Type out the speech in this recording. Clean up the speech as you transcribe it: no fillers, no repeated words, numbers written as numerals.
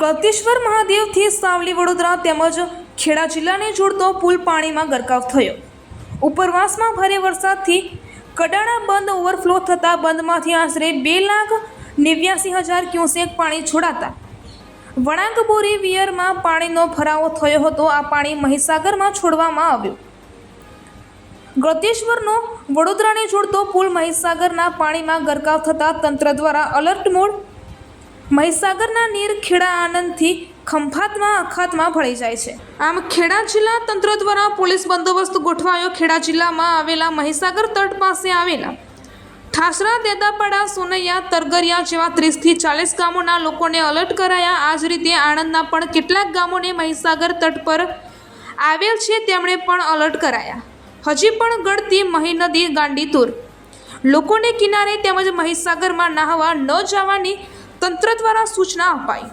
ગળતેશ્વર મહાદેવથી સાવલી વડોદરા તેમજ ખેડા જિલ્લાને જોડતો પુલ પાણીમાં ગરકાવ થયો। ઉપરવાસમાં ભારે વરસાદથી કડાણા બંધ ઓવરફ્લો થતાં બંધમાંથી આશરે 2,89,000 ક્યુસેક પાણી છોડાતા વણાંક બોરી વિયરમાં પાણીનો ભરાવો થયો હતો। આ પાણી મહીસાગરમાં છોડવામાં આવ્યું। ગળતેશ્વરનો વડોદરાને જોડતો પુલ મહીસાગરના પાણીમાં ગરકાવ થતાં તંત્ર દ્વારા અલર્ટ મોડ। મહીસાગરના નીર ખેડા આનંદથી ખંભાતમાં અખાતમાં ભળી જાય છે। આમ ખેડા જિલ્લા તંત્ર દ્વારા પોલીસ બંદોબસ્ત ગોઠવાયો। ખેડા જિલ્લામાં આવેલા મહીસાગર તટ પાસે આવેલા ઠાસરા, દેદાપાડા, સોનૈયા, તરગરિયા જેવા 30થી 40 ગામોના લોકોને અલર્ટ કરાયા। આ જ રીતે આણંદના પણ કેટલાક ગામોને મહીસાગર તટ પર આવેલ છે તેમણે પણ અલર્ટ કરાયા। હજી પણ ગળતી મહી નદી ગાંડીતુર લોકોને કિનારે તેમજ મહીસાગરમાં નહાવા ન જવાની તંત્ર દ્વારા સૂચના અપાઈ।